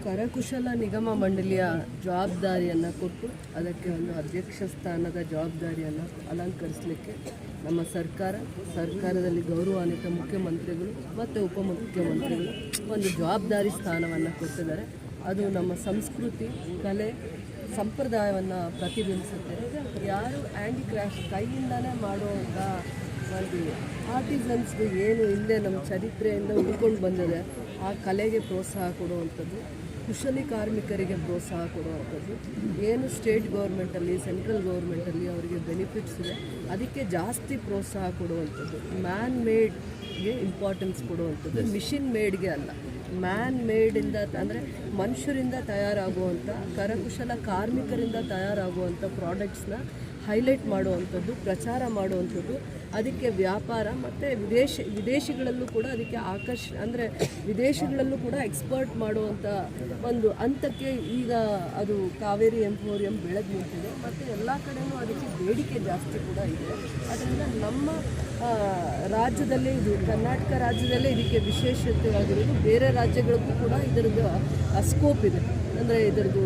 ಕರಕುಶಲ ನಿಗಮ ಮಂಡಳಿಯ ಜವಾಬ್ದಾರಿಯನ್ನು ಕೊಟ್ಟು ಅದಕ್ಕೆ ಒಂದು ಅಧ್ಯಕ್ಷ ಸ್ಥಾನದ ಜವಾಬ್ದಾರಿಯನ್ನು ಅಲಂಕರಿಸಲಿಕ್ಕೆ ನಮ್ಮ ಸರ್ಕಾರದಲ್ಲಿ ಗೌರವಾನ್ವಿತ ಮುಖ್ಯಮಂತ್ರಿಗಳು ಮತ್ತು ಉಪಮುಖ್ಯಮಂತ್ರಿಗಳು ಒಂದು ಜವಾಬ್ದಾರಿ ಸ್ಥಾನವನ್ನು ಕೊಟ್ಟಿದ್ದಾರೆ. ಅದು ನಮ್ಮ ಸಂಸ್ಕೃತಿ, ಕಲೆ, ಸಂಪ್ರದಾಯವನ್ನು ಪ್ರತಿಬಿಂಬಿಸುತ್ತೆ. ಯಾರು ಹ್ಯಾಂಡಿಕ್ರಾಫ್ಟ್ ಕೈಯಿಂದಲೇ ಮಾಡುವಂಥ ಒಂದು ಆರ್ಟಿಸನ್ಸ್ದು ಏನು ಹಿಂದೆ ನಮ್ಮ ಚರಿತ್ರೆಯಿಂದ ಉಳ್ಕೊಂಡು ಬಂದಿದೆ, ಆ ಕಲೆಗೆ ಪ್ರೋತ್ಸಾಹ ಕೊಡುವಂಥದ್ದು, ಕುಶಲಿ ಕಾರ್ಮಿಕರಿಗೆ ಪ್ರೋತ್ಸಾಹ ಕೊಡುವಂಥದ್ದು, ಏನು ಸ್ಟೇಟ್ ಗೌರ್ಮೆಂಟಲ್ಲಿ ಸೆಂಟ್ರಲ್ ಗೌರ್ಮೆಂಟಲ್ಲಿ ಅವರಿಗೆ ಬೆನಿಫಿಟ್ಸ್ ಇದೆ ಅದಕ್ಕೆ ಜಾಸ್ತಿ ಪ್ರೋತ್ಸಾಹ ಕೊಡುವಂಥದ್ದು, ಮ್ಯಾನ್ ಮೇಡ್ಗೆ ಇಂಪಾರ್ಟೆನ್ಸ್ ಕೊಡುವಂಥದ್ದು, ಮಿಷಿನ್ ಮೇಡ್ಗೆ ಅಲ್ಲ, ಮ್ಯಾನ್ ಮೇಡಿಂದ ಅಂದರೆ ಮನುಷ್ಯರಿಂದ ತಯಾರಾಗುವಂಥ, ಕರಕುಶಲ ಕಾರ್ಮಿಕರಿಂದ ತಯಾರಾಗುವಂಥ ಪ್ರಾಡಕ್ಟ್ಸ್ನ ಹೈಲೈಟ್ ಮಾಡುವಂಥದ್ದು, ಪ್ರಚಾರ ಮಾಡುವಂಥದ್ದು, ಅದಕ್ಕೆ ವ್ಯಾಪಾರ ಮತ್ತು ವಿದೇಶಿಗಳಲ್ಲೂ ಕೂಡ ಅದಕ್ಕೆ ಅಂದರೆ ವಿದೇಶಗಳಲ್ಲೂ ಕೂಡ ಎಕ್ಸ್ಪೋರ್ಟ್ ಮಾಡುವಂಥ ಒಂದು ಹಂತಕ್ಕೆ ಈಗ ಅದು ಕಾವೇರಿ ಎಂಪೋರಿಯಂ ಬೆಳೆದು ನಿಂತಿದೆ ಮತ್ತು ಎಲ್ಲ ಕಡೆಯೂ ಅದಕ್ಕೆ ಬೇಡಿಕೆ ಜಾಸ್ತಿ ಕೂಡ ಇದೆ. ಅದರಿಂದ ನಮ್ಮ ರಾಜ್ಯದಲ್ಲೇ ಇದು ಕರ್ನಾಟಕ ರಾಜ್ಯದಲ್ಲೇ ಇದಕ್ಕೆ ವಿಶೇಷತೆಯಾಗಿರೋದು. ಬೇರೆ ರಾಜ್ಯಗಳಿಗೂ ಕೂಡ ಇದರದ್ದು ಸ್ಕೋಪ್ ಇದೆ. ಅಂದರೆ ಇದರದ್ದು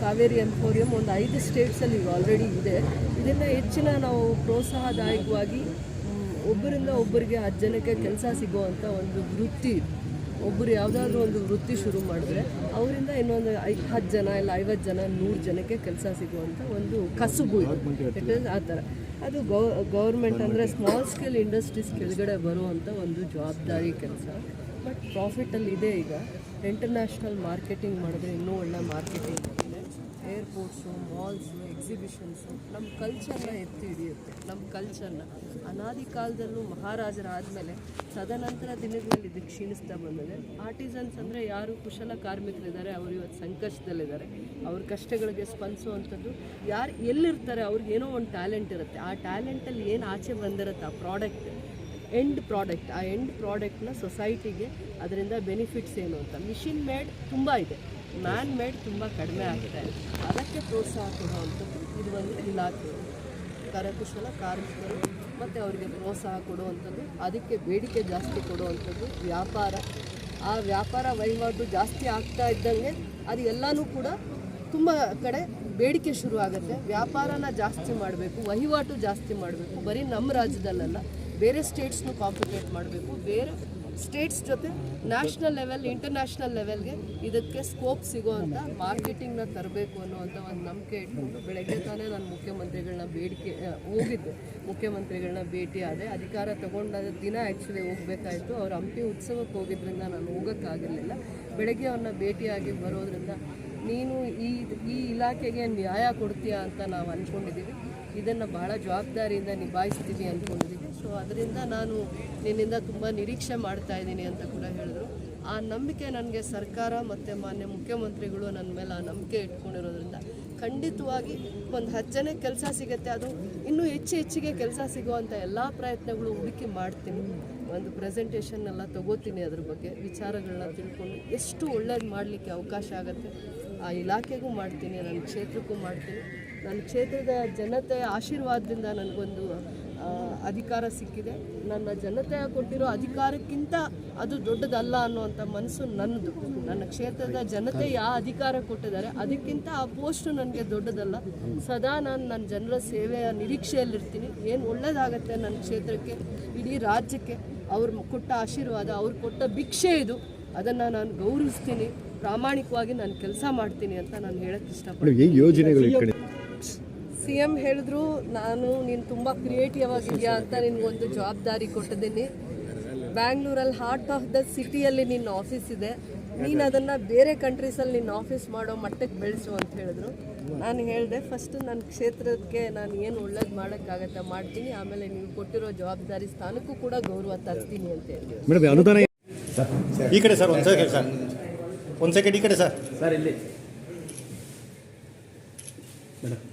ಕಾವೇರಿ ಎಂಪೋರಿಯಂ ಒಂದು 5 ಸ್ಟೇಟ್ಸಲ್ಲಿ ಈಗ ಆಲ್ರೆಡಿ ಇದೆ. ಇದನ್ನು ಹೆಚ್ಚಿನ ನಾವು ಪ್ರೋತ್ಸಾಹದಾಯಕವಾಗಿ ಒಬ್ಬರಿಂದ ಒಬ್ಬರಿಗೆ 10 ಜನಕ್ಕೆ ಕೆಲಸ ಸಿಗುವಂಥ ಒಂದು ವೃತ್ತಿ, ಒಬ್ಬರು ಯಾವುದಾದ್ರೂ ಒಂದು ವೃತ್ತಿ ಶುರು ಮಾಡಿದ್ರೆ ಅವರಿಂದ ಇನ್ನೊಂದು 10 ಜನ ಇಲ್ಲ 50 ಜನ 100 ಜನಕ್ಕೆ ಕೆಲಸ ಸಿಗುವಂಥ ಒಂದು ಕಸುಬು ಇದೆ. ಆ ಥರ ಅದು ಗೌರ್ಮೆಂಟ್ ಅಂದರೆ ಸ್ಮಾಲ್ ಸ್ಕೇಲ್ ಇಂಡಸ್ಟ್ರೀಸ್ ಕೆಳಗಡೆ ಬರುವಂಥ ಒಂದು ಜವಾಬ್ದಾರಿ ಕೆಲಸ. ಬಟ್ ಪ್ರಾಫಿಟಲ್ಲಿ ಇದೆ. ಈಗ ಇಂಟರ್ನ್ಯಾಷನಲ್ ಮಾರ್ಕೆಟಿಂಗ್ ಮಾಡಿದ್ರೆ ಇನ್ನೂ ಒಳ್ಳೆ ಮಾರ್ಕೆಟಿಂಗ್ ಇದೆ. ಏರ್ಪೋರ್ಟ್ಸು, ಮಾಲ್ಸು, ಎಕ್ಸಿಬಿಷನ್ಸು ನಮ್ಮ ಕಲ್ಚರ್ನ ಎತ್ತಿ ಹಿಡಿಯುತ್ತೆ. ನಮ್ಮ ಕಲ್ಚರ್ನ ಅನಾದಿ ಕಾಲದಲ್ಲೂ ಮಹಾರಾಜರಾದಮೇಲೆ ತದನಂತರ ದಿನಗಳಲ್ಲಿ ಇದು ಕ್ಷೀಣಿಸ್ತಾ ಬಂದಿದೆ. ಆರ್ಟಿಸನ್ಸ್ ಅಂದರೆ ಯಾರು ಕುಶಲ ಕಾರ್ಮಿಕರಿದ್ದಾರೆ, ಅವರು ಇವತ್ತು ಸಂಕಷ್ಟದಲ್ಲಿದ್ದಾರೆ, ಅವ್ರ ಕಷ್ಟಗಳಿಗೆ ಸ್ಪಂದಿಸುವಂಥದ್ದು. ಯಾರು ಎಲ್ಲಿರ್ತಾರೆ ಅವ್ರಿಗೆ ಏನೋ ಒಂದು ಟ್ಯಾಲೆಂಟ್ ಇರುತ್ತೆ. ಆ ಟ್ಯಾಲೆಂಟಲ್ಲಿ ಏನು ಆಚೆ ಬಂದಿರುತ್ತೆ ಆ ಪ್ರಾಡಕ್ಟ್, ಎಂಡ್ ಪ್ರಾಡಕ್ಟ್, ಆ ಎಂಡ್ ಪ್ರಾಡಕ್ಟ್ನ ಸೊಸೈಟಿಗೆ ಅದರಿಂದ ಬೆನಿಫಿಟ್ಸ್ ಏನು ಅಂತ. ಮಿಷಿನ್ ಮೇಡ್ ತುಂಬ ಇದೆ, ಮ್ಯಾನ್ ಮೇಡ್ ತುಂಬ ಕಡಿಮೆ ಆಗ್ತಾ ಇದೆ. ಅದಕ್ಕೆ ಪ್ರೋತ್ಸಾಹ ಕೊಡುವಂಥದ್ದು ಇದು ಒಂದು ಇಲಾಖೆ. ಕರಕುಶಲ ಕಾರ್ಮಿಕರು ಮತ್ತು ಅವರಿಗೆ ಪ್ರೋತ್ಸಾಹ ಕೊಡುವಂಥದ್ದು, ಅದಕ್ಕೆ ಬೇಡಿಕೆ ಜಾಸ್ತಿ ಕೊಡುವಂಥದ್ದು. ವ್ಯಾಪಾರ, ಆ ವ್ಯಾಪಾರ ವಹಿವಾಟು ಜಾಸ್ತಿ ಆಗ್ತಾ ಇದ್ದಂಗೆ ಅದು ಎಲ್ಲನೂ ಕೂಡ ತುಂಬ ಕಡೆ ಬೇಡಿಕೆ ಶುರು ಆಗುತ್ತೆ. ವ್ಯಾಪಾರನ ಜಾಸ್ತಿ ಮಾಡಬೇಕು, ವಹಿವಾಟು ಜಾಸ್ತಿ ಮಾಡಬೇಕು. ಬರೀ ನಮ್ಮ ರಾಜ್ಯದಲ್ಲ, ಬೇರೆ ಸ್ಟೇಟ್ಸ್ನು ಕಾಂಪಿಟೇಟ್ ಮಾಡಬೇಕು. ಬೇರೆ ಸ್ಟೇಟ್ಸ್ ಜೊತೆ ನ್ಯಾಷನಲ್ ಲೆವೆಲ್, ಇಂಟರ್ನ್ಯಾಷನಲ್ ಲೆವೆಲ್ಗೆ ಇದಕ್ಕೆ ಸ್ಕೋಪ್ ಸಿಗೋವಂಥ ಮಾರ್ಕೆಟಿಂಗ್ನ ತರಬೇಕು ಅನ್ನುವಂಥ ಒಂದು ನಂಬಿಕೆ ಇಟ್ಕೊಂಡು ಬೆಳಗ್ಗೆ ತಾನೇ ನಾನು ಮುಖ್ಯಮಂತ್ರಿಗಳನ್ನ ಹೋಗಿದ್ದೆ, ಮುಖ್ಯಮಂತ್ರಿಗಳನ್ನ ಭೇಟಿ ಆದೆ. ಅಧಿಕಾರ ತಗೊಂಡ ದಿನ ಆ್ಯಕ್ಚುಲಿ ಹೋಗಬೇಕಾಯಿತು, ಅವ್ರು ಹಂಪಿ ಉತ್ಸವಕ್ಕೆ ಹೋಗಿದ್ದರಿಂದ ನಾನು ಹೋಗೋಕ್ಕಾಗಿರಲಿಲ್ಲ. ಬೆಳಗ್ಗೆ ಅವ್ರನ್ನ ಭೇಟಿಯಾಗಿ ಬರೋದ್ರಿಂದ ನೀನು ಈ ಇಲಾಖೆಗೆ ನ್ಯಾಯ ಕೊಡ್ತೀಯಾ ಅಂತ ನಾವು ಅಂದ್ಕೊಂಡಿದ್ದೀವಿ. ಇದನ್ನು ಬಹಳ ಜವಾಬ್ದಾರಿಯಿಂದ ನಿಭಾಯಿಸ್ತೀವಿ ಅಂದ್ಕೊಂಡಿದ್ದೀವಿ. ಸೊ ಅದರಿಂದ ನಾನು ನಿನ್ನಿಂದ ತುಂಬ ನಿರೀಕ್ಷೆ ಮಾಡ್ತಾ ಇದ್ದೀನಿ ಅಂತ ಕೂಡ ಹೇಳಿದ್ರು. ಆ ನಂಬಿಕೆ ನನಗೆ ಸರ್ಕಾರ ಮತ್ತು ಮಾನ್ಯ ಮುಖ್ಯಮಂತ್ರಿಗಳು ನನ್ನ ಮೇಲೆ ಆ ನಂಬಿಕೆ ಇಟ್ಕೊಂಡಿರೋದ್ರಿಂದ ಖಂಡಿತವಾಗಿ ಒಂದು 10 ಜನಕ್ಕೆ ಕೆಲಸ ಸಿಗುತ್ತೆ. ಅದು ಇನ್ನೂ ಹೆಚ್ಚಿಗೆ ಕೆಲಸ ಸಿಗುವಂಥ ಎಲ್ಲ ಪ್ರಯತ್ನಗಳು ಹುಡುಕಿ ಮಾಡ್ತೀನಿ. ಒಂದು ಪ್ರೆಸೆಂಟೇಷನ್ ಎಲ್ಲ ತೊಗೋತೀನಿ, ಅದ್ರ ಬಗ್ಗೆ ವಿಚಾರಗಳನ್ನ ತಿಳ್ಕೊಂಡು ಎಷ್ಟು ಒಳ್ಳೇದು ಮಾಡಲಿಕ್ಕೆ ಅವಕಾಶ ಆಗುತ್ತೆ ಆ ಇಲಾಖೆಗೂ ಮಾಡ್ತೀನಿ, ನನ್ನ ಕ್ಷೇತ್ರಕ್ಕೂ ಮಾಡ್ತೀನಿ. ನನ್ನ ಕ್ಷೇತ್ರದ ಜನತೆಯ ಆಶೀರ್ವಾದದಿಂದ ನನಗೊಂದು ಅಧಿಕಾರ ಸಿಕ್ಕಿದೆ. ನನ್ನ ಜನತೆ ಕೊಟ್ಟಿರೋ ಅಧಿಕಾರಕ್ಕಿಂತ ಅದು ದೊಡ್ಡದಲ್ಲ ಅನ್ನುವಂಥ ಮನಸ್ಸು ನನ್ನದು. ನನ್ನ ಕ್ಷೇತ್ರದ ಜನತೆ ಯಾವ ಅಧಿಕಾರ ಕೊಟ್ಟಿದ್ದಾರೆ ಅದಕ್ಕಿಂತ ಆ ಪೋಸ್ಟು ನನಗೆ ದೊಡ್ಡದಲ್ಲ. ಸದಾ ನಾನು ನನ್ನ ಜನರ ಸೇವೆಯ ನಿರೀಕ್ಷೆಯಲ್ಲಿರ್ತೀನಿ. ಏನು ಒಳ್ಳೆಯದಾಗತ್ತೆ ನನ್ನ ಕ್ಷೇತ್ರಕ್ಕೆ, ಇಡೀ ರಾಜ್ಯಕ್ಕೆ ಅವ್ರು ಕೊಟ್ಟ ಆಶೀರ್ವಾದ, ಅವ್ರು ಕೊಟ್ಟ ಭಿಕ್ಷೆ ಇದು. ಅದನ್ನು ನಾನು ಗೌರವಿಸ್ತೀನಿ, ಪ್ರಾಮಾಣಿಕವಾಗಿ ನಾನು ಕೆಲಸ ಮಾಡ್ತೀನಿ ಅಂತ ನಾನು ಹೇಳಕ್ಕೆ ಇಷ್ಟಪಡ್ತೀನಿ. CM ಹೇಳಿದ್ರು, ನೀನು ತುಂಬ ಕ್ರಿಯೇಟಿವ್ ಆಗಿದೆಯಾ ಅಂತ ನಿನಗೊಂದು ಜವಾಬ್ದಾರಿ ಕೊಟ್ಟಿದ್ದೀನಿ. ಬ್ಯಾಂಗ್ಳೂರಲ್ಲಿ ಹಾರ್ಟ್ ಆಫ್ ದ ಸಿಟಿಯಲ್ಲಿ ನಿನ್ನ ಆಫೀಸ್ ಇದೆ, ನೀನು ಅದನ್ನು ಬೇರೆ ಕಂಟ್ರೀಸಲ್ಲಿ ನಿನ್ನ ಆಫೀಸ್ ಮಾಡೋ ಮಟ್ಟಕ್ಕೆ ಬೆಳೆಸು ಅಂತ ಹೇಳಿದ್ರು. ನಾನು ಹೇಳಿದೆ, ಫಸ್ಟ್ ನನ್ನ ಕ್ಷೇತ್ರಕ್ಕೆ ನಾನು ಏನು ಒಳ್ಳೇದು ಮಾಡೋಕ್ಕಾಗತ್ತೆ ಮಾಡ್ತೀನಿ, ಆಮೇಲೆ ನೀವು ಕೊಟ್ಟಿರೋ ಜವಾಬ್ದಾರಿ ಸ್ಥಾನಕ್ಕೂ ಕೂಡ ಗೌರವ ತರ್ತೀನಿ ಅಂತ ಹೇಳಿ. ಮೇಡಮ್, ಅನುದಾನ ಈ ಕಡೆ ಸರ್, ಒಂದು ಸೆಕೆಂಡ್ ಈ ಕಡೆ ಸರ್ ಇಲ್ಲಿ ಮೇಡಮ್.